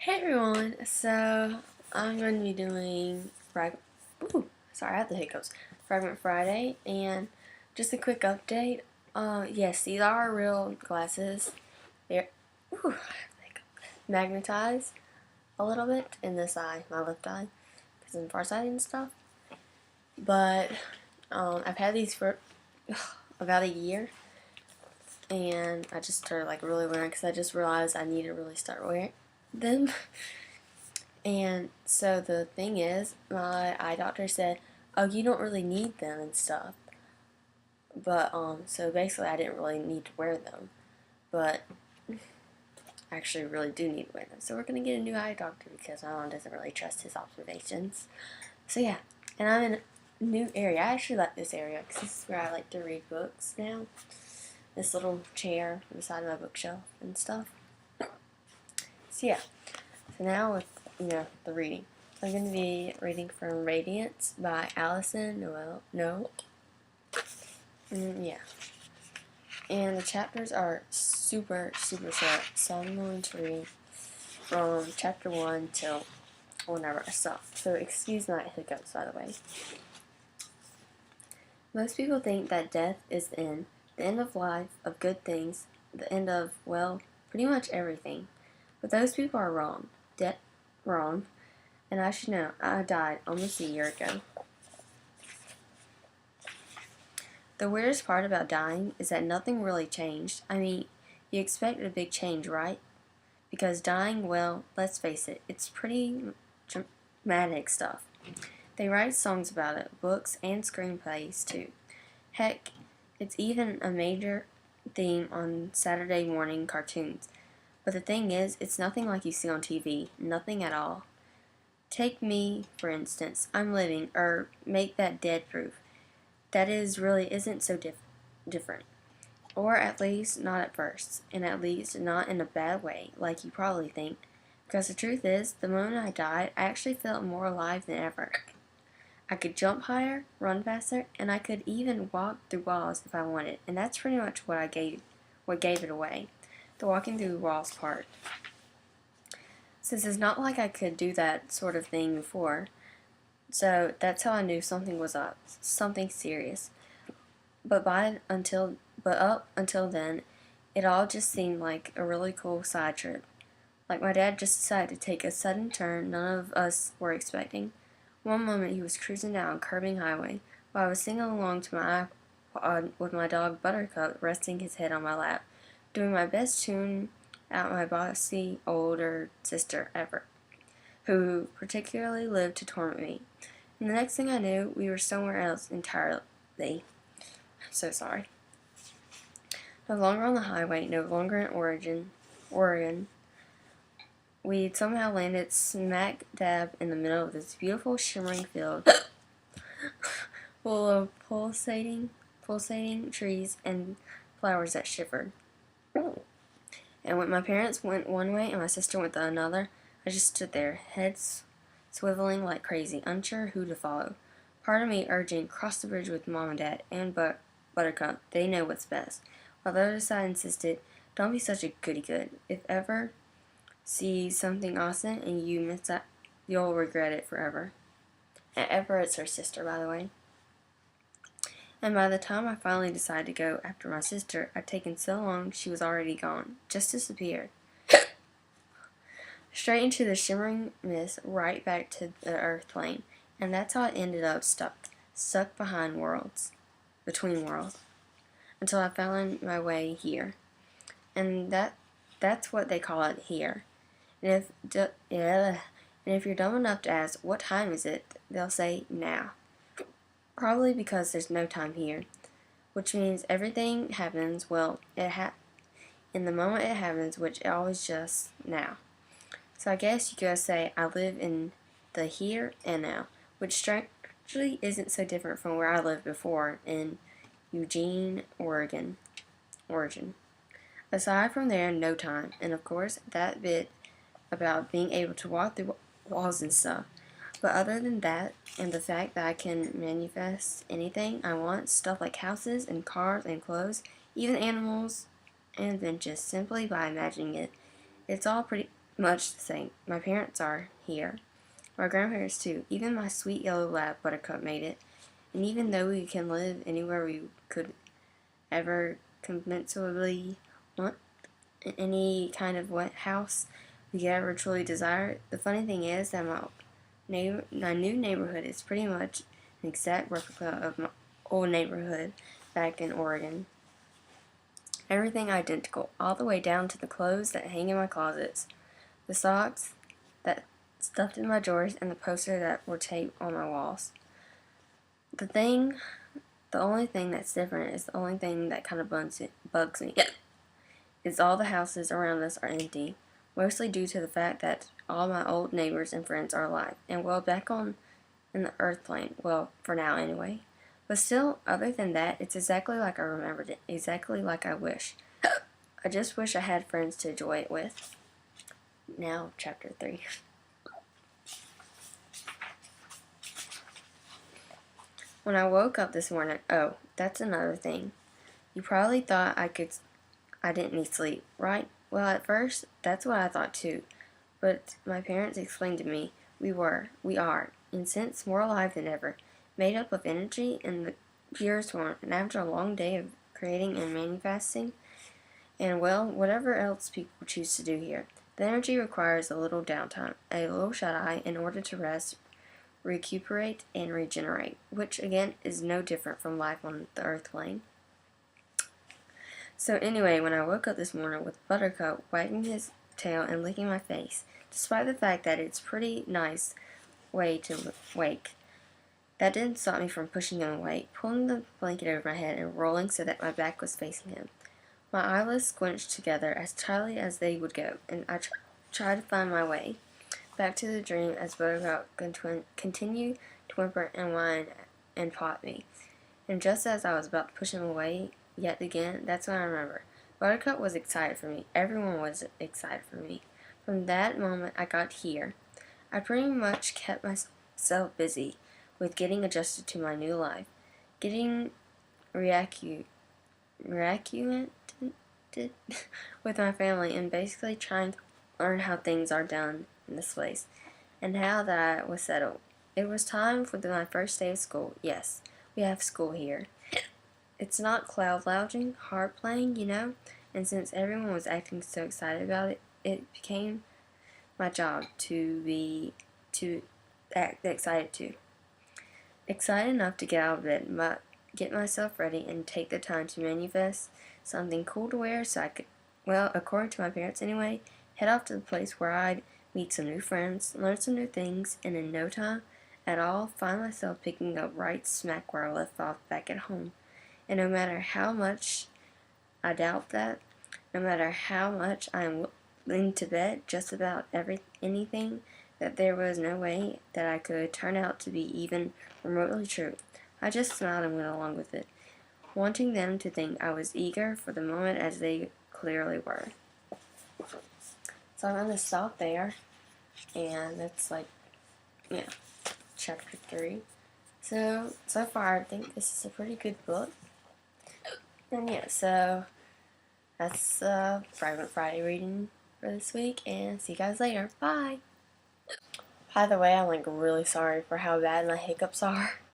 Hey everyone, so I'm going to be doing sorry, I have the hiccups. Fragment Friday, and just a quick update. Yes, these are real glasses. They're magnetized a little bit in this eye, my left eye, because I'm farsighted and stuff. But I've had these for about a year, and I just started really wearing because I just realized I need to really start wearing them. And so the thing is, my eye doctor said, "Oh, you don't really need them and stuff." But so basically, I didn't really need to wear them, but I actually really do need to wear them. So we're gonna get a new eye doctor because my mom doesn't really trust his observations. So yeah, and I'm in a new area. I actually like this area because this is where I like to read books now. This little chair beside my bookshelf and stuff. So yeah, so now with the reading. I'm going to be reading from Radiance by Alyson, Noel. Yeah. And the chapters are super, super short. So I'm going to read from chapter 1 till whenever I stop. So excuse my hiccups, by the way. Most people think that death is the end of life, of good things, the end of, well, pretty much everything. But those people are wrong. Wrong. And I should know, I died almost a year ago. The weirdest part about dying is that nothing really changed. I mean, you expect a big change, right? Because dying, well, let's face it, it's pretty dramatic stuff. They write songs about it, books and screenplays too. Heck, it's even a major theme on Saturday morning cartoons. But the thing is, it's nothing like you see on TV. Nothing at all. Take me, for instance. I'm living, or make that dead proof. That really isn't so different. Or at least not at first, and at least not in a bad way, like you probably think. Because the truth is, the moment I died, I actually felt more alive than ever. I could jump higher, run faster, and I could even walk through walls if I wanted, and that's pretty much what gave it away. The walking through walls part. Since it's not like I could do that sort of thing before, so that's how I knew something was up, something serious. But up until then, it all just seemed like a really cool side trip. Like my dad just decided to take a sudden turn none of us were expecting. One moment he was cruising down a curving highway, while I was singing along to my iPod with my dog Buttercup resting his head on my lap, doing my best tune out my bossy older sister ever, who particularly lived to torment me. And the next thing I knew, we were somewhere else entirely. I'm so sorry. No longer on the highway, no longer in Oregon. We'd somehow landed smack dab in the middle of this beautiful shimmering field full of pulsating trees and flowers that shivered. And when my parents went one way and my sister went the another, I just stood there, heads swiveling like crazy, unsure who to follow. Part of me urging, cross the bridge with Mom and Dad and Buttercup. They know what's best. While the other side insisted, don't be such a goody-good. If ever see something awesome and you miss that, you'll regret it forever. And Everett's her sister, by the way. And by the time I finally decided to go after my sister, I'd taken so long she was already gone, just disappeared. Straight into the shimmering mist, right back to the earth plane. And that's how I ended up stuck between worlds, until I found my way here. And that's what they call it here. And if you're dumb enough to ask, what time is it? They'll say, now. Probably because there's no time here. Which means everything happens, well, in the moment it happens, which always just now. So I guess you could say I live in the here and now, which strangely isn't so different from where I lived before in Eugene, Oregon. Aside from there, no time. And of course, that bit about being able to walk through walls and stuff. But other than that, and the fact that I can manifest anything I want, stuff like houses and cars and clothes, even animals and benches, simply by imagining it, it's all pretty much the same. My parents are here. My grandparents too. Even my sweet yellow lab Buttercup made it. And even though we can live anywhere we could ever conventionally want, in any kind of wet house we could ever truly desire, the funny thing is that my new neighborhood is pretty much an exact replica of my old neighborhood back in Oregon. Everything identical, all the way down to the clothes that hang in my closets, the socks that stuffed in my drawers, and the posters that were taped on my walls. The only thing that's different is the only thing that kind of bugs me. Is all the houses around us are empty, mostly due to the fact that all my old neighbors and friends are alive and well back on in the earth plane. Well, for now anyway. But still, other than that, it's exactly like I remembered it, exactly like I wish. I just wish I had friends to enjoy it with. Now, chapter 3. When I woke up this morning, oh, that's another thing. You probably thought I didn't need sleep, right? Well, at first, that's what I thought too. But my parents explained to me we are, in a sense, more alive than ever, made up of energy in the purest form, and after a long day of creating and manifesting, and well, whatever else people choose to do here, the energy requires a little downtime, a little shut-eye in order to rest, recuperate, and regenerate, which again is no different from life on the earth plane. So anyway, when I woke up this morning with Buttercup wagging his tail and licking my face, despite the fact that it's pretty nice way to wake, that didn't stop me from pushing him away, pulling the blanket over my head and rolling so that my back was facing him. My eyelids squinched together as tightly as they would go, and I tried to find my way back to the dream as Buttercup continued to whimper and whine and pot me. And just as I was about to push him away yet again, that's when I remember. Buttercup was excited for me. Everyone was excited for me. From that moment I got here, I pretty much kept myself busy with getting adjusted to my new life, getting reacquainted with my family, and basically trying to learn how things are done in this place, and how that was settled. It was time for my first day of school. Yes, we have school here. It's not cloud lounging, hard playing, and since everyone was acting so excited about it, it became my job to act excited too. Excited enough to get out of bed, get myself ready, and take the time to manifest something cool to wear so I could, well, according to my parents anyway, head off to the place where I'd meet some new friends, learn some new things, and in no time at all find myself picking up right smack where I left off back at home. And no matter how much I doubt that, no matter how much I am willing to bet just about anything, that there was no way that I could turn out to be even remotely true, I just smiled and went along with it, wanting them to think I was eager for the moment as they clearly were. So I'm going to stop there, and that's chapter 3. So far I think this is a pretty good book. And so that's Fragment Friday reading for this week, and see you guys later. Bye! By the way, I'm really sorry for how bad my hiccups are.